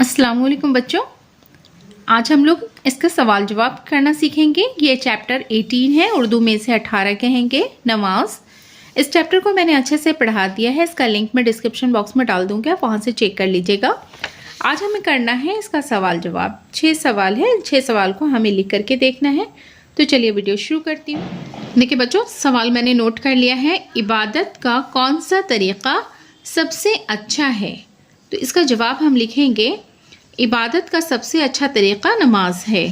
अस्सलाम वालेकुम बच्चों, आज हम लोग इसका सवाल जवाब करना सीखेंगे। ये चैप्टर 18 है, उर्दू में से 18 कहेंगे नमाज। इस चैप्टर को मैंने अच्छे से पढ़ा दिया है, इसका लिंक मैं डिस्क्रिप्शन बॉक्स में डाल दूंगी, आप वहाँ से चेक कर लीजिएगा। आज हमें करना है इसका सवाल जवाब। 6 सवाल है, 6 सवाल को हमें लिख करके देखना है। तो चलिए वीडियो शुरू करती हूँ। देखिए बच्चों, सवाल मैंने नोट कर लिया है। इबादत का कौन सा तरीक़ा सबसे अच्छा है? तो इसका जवाब हम लिखेंगे, इबादत का सबसे अच्छा तरीक़ा नमाज है।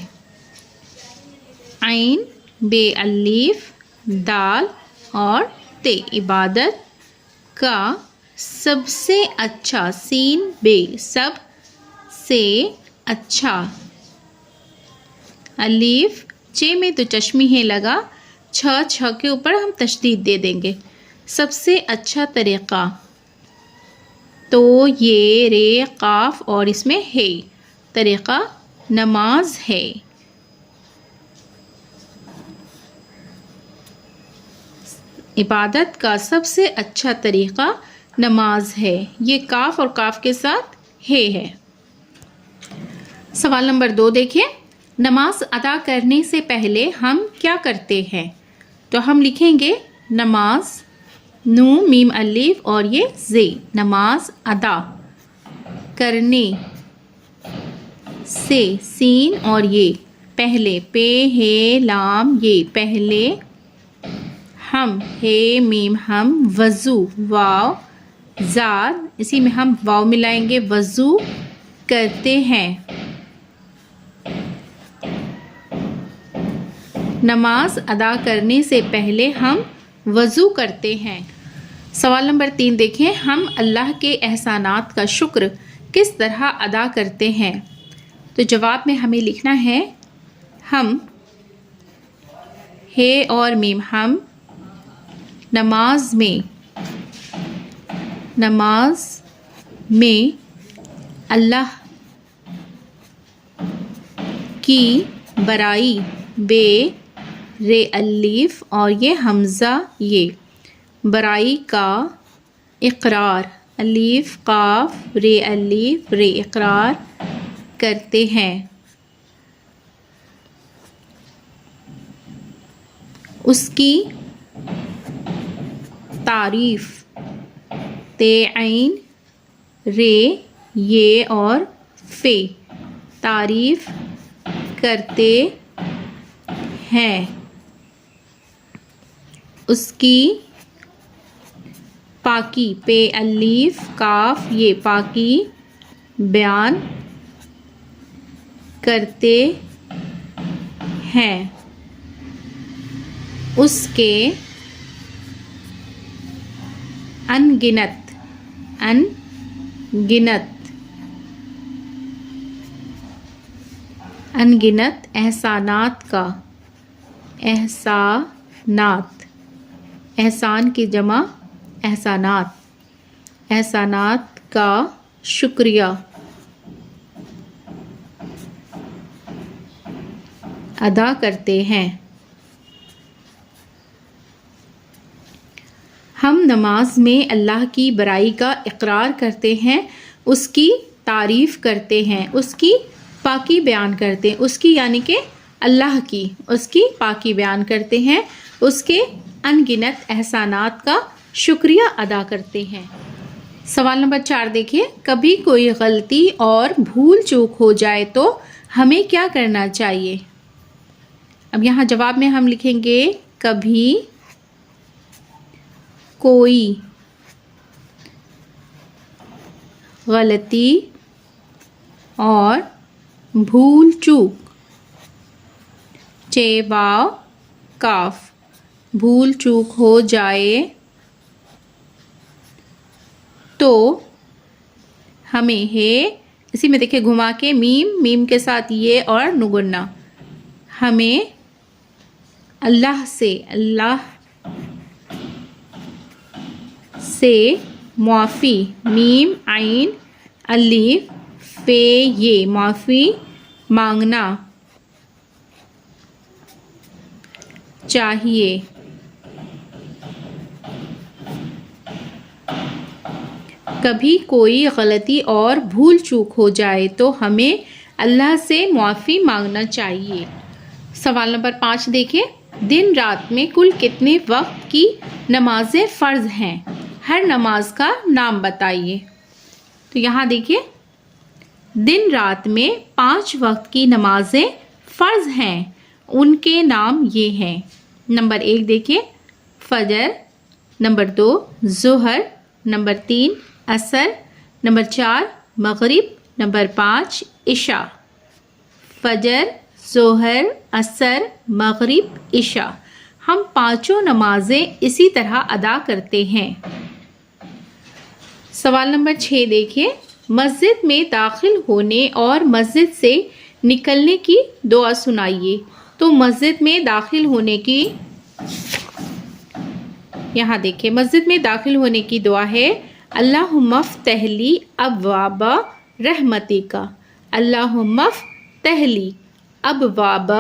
आइन बे अलीफ दाल और ते। इबादत का सबसे अच्छा, सीन बे सब से अच्छा, अलीफ चे में तो चश्मी है लगा, छ के ऊपर हम तशदीद दे देंगे। सबसे अच्छा तरीक़ा तो ये रे काफ और इसमें है, तरीक़ा नमाज है। इबादत का सबसे अच्छा तरीक़ा नमाज है। ये काफ और काफ के साथ है। सवाल नंबर 2 देखिए, नमाज अदा करने से पहले हम क्या करते हैं? तो हम लिखेंगे नमाज, नू मीम अलीफ और ये जे, नमाज अदा करने से, सीन और ये पहले, पे हे लाम ये पहले, हम हे मीम हम, वज़ू वाव ज़ाद, इसी में हम वाव मिलाएंगे, वज़ू करते हैं। नमाज अदा करने से पहले हम वज़ू करते हैं। सवाल नंबर 3 देखें, हम अल्लाह के एहसानात का शुक्र किस तरह अदा करते हैं? तो जवाब में हमें लिखना है, हम हे और मीम हम नमाज में अल्लाह की बराई, बे रे अलीफ और ये हमज़ा ये, बराई का इकरार, अलीफ काफ रे अलीफ रे, इकरार करते हैं। उसकी तारीफ़, ते ऐन रे ये और फे, तारीफ़ करते हैं। उसकी पाकी, पे अलीफ काफ ये पाकी, बयान करते हैं। उसके अनगिनत एहसानात का, एहसानात, एहसान की जमा एहसानात, एहसानात का शुक्रिया अदा करते हैं। हम नमाज में अल्लाह की बराई का इकरार करते हैं, उसकी तारीफ़ करते हैं, उसकी पाकी बयान करते हैं, उसकी यानी कि अल्लाह की, उसकी पाकी बयान करते हैं, उसके अनगिनत एहसानात का शुक्रिया अदा करते हैं। सवाल नंबर 4 देखिए, कभी कोई गलती और भूल चूक हो जाए तो हमें क्या करना चाहिए? अब यहाँ जवाब में हम लिखेंगे, कभी कोई गलती और भूल चूक, चे वाव काफ, भूल चूक हो जाए तो हमें है, इसी में देखिए घुमा के मीम के साथ ये और नुगुन्ना, हमें अल्लाह से माफ़ी, मीम आइन अलीफ फे ये, माफ़ी मांगना चाहिए। کبھی کوئی غلطی اور بھول چوک ہو جائے تو ہمیں اللہ سے معافی مانگنا چاہیے۔ سوال نمبر 5 دیکھیں، دن رات میں کل کتنے وقت کی نمازیں فرض ہیں؟ ہر نماز کا نام بتائیے۔ تو یہاں دیکھیے، دن رات میں 5 وقت کی نمازیں فرض ہیں، ان کے نام یہ ہیں۔ نمبر 1 دیکھیے، فجر، نمبر 2 ظہر، نمبر 3 عصر، نمبر 4 مغرب، نمبر 5 عشاء۔ فجر، ظہر، عصر، مغرب، عشاء، ہم 5 نمازیں اسی طرح ادا کرتے ہیں۔ سوال نمبر 6 دیکھیے، مسجد میں داخل ہونے اور مسجد سے نکلنے کی دعا سنائیے۔ تو مسجد میں داخل ہونے کی، یہاں دیکھیں، مسجد میں داخل ہونے کی دعا ہے اللہم افتح لی ابواب رحمتک، اللہم افتح لی ابواب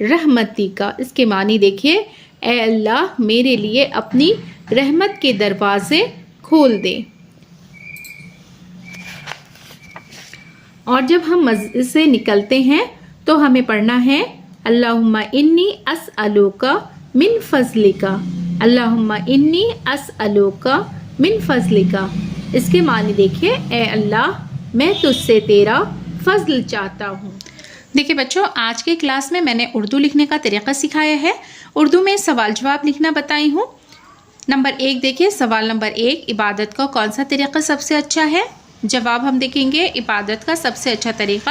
رحمتک۔ اس کے معنی دیکھیے، اے اللہ میرے لیے اپنی رحمت کے دروازے کھول دے۔ اور جب ہم مسجد سے نکلتے ہیں تو ہمیں پڑھنا ہے اللہم انی اسألوک من فضلک، اللہم انی اسألوک من فضلک۔ اس کے معنی دیکھیے، اے اللہ میں تجھ سے تیرا فضل چاہتا ہوں۔ دیکھیں بچوں، آج کے کلاس میں نے اردو لکھنے کا طریقہ سکھایا ہے۔ اردو میں سوال جواب لکھنا بتائی ہوں۔ نمبر 1 دیکھیے، سوال نمبر 1، عبادت کا کون سا طریقہ سب سے اچھا ہے؟ جواب ہم دیکھیں گے، عبادت کا سب سے اچھا طریقہ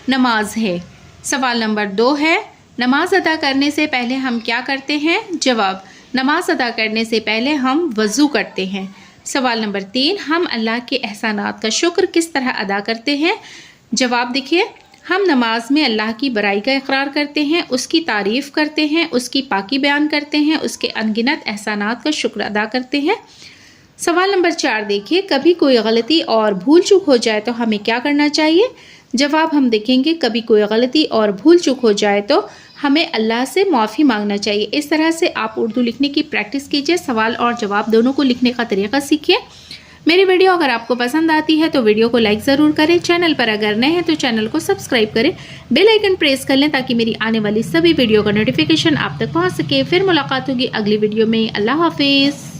نماز ہے۔ سوال نمبر 2 ہے، نماز ادا کرنے سے پہلے ہم کیا کرتے ہیں؟ جواب، نماز ادا کرنے سے پہلے ہم وضو کرتے ہیں۔ سوال نمبر 3، ہم اللہ کے احسانات کا شکر کس طرح ادا کرتے ہیں؟ جواب دیکھیے، ہم نماز میں اللہ کی بڑائی کا اقرار کرتے ہیں، اس کی تعریف کرتے ہیں، اس کی پاکی بیان کرتے ہیں، اس کے انگنت احسانات کا شکر ادا کرتے ہیں۔ سوال نمبر 4 دیکھیے، کبھی کوئی غلطی اور بھول چوک ہو جائے تو ہمیں کیا کرنا چاہیے؟ جواب ہم دیکھیں گے، کبھی کوئی غلطی اور بھول چوک ہو جائے تو ہمیں اللہ سے معافی مانگنا چاہیے۔ اس طرح سے آپ اردو لکھنے کی پریکٹس کیجئے، سوال اور جواب دونوں کو لکھنے کا طریقہ سیکھیے۔ میری ویڈیو اگر آپ کو پسند آتی ہے تو ویڈیو کو لائک ضرور کریں، چینل پر اگر نئے ہیں تو چینل کو سبسکرائب کریں، بیل آئیکن پریس کر لیں تاکہ میری آنے والی سبھی ویڈیو کا نوٹیفیکیشن آپ تک پہنچ سکے۔ پھر ملاقات ہوگی اگلی ویڈیو میں۔ اللہ حافظ۔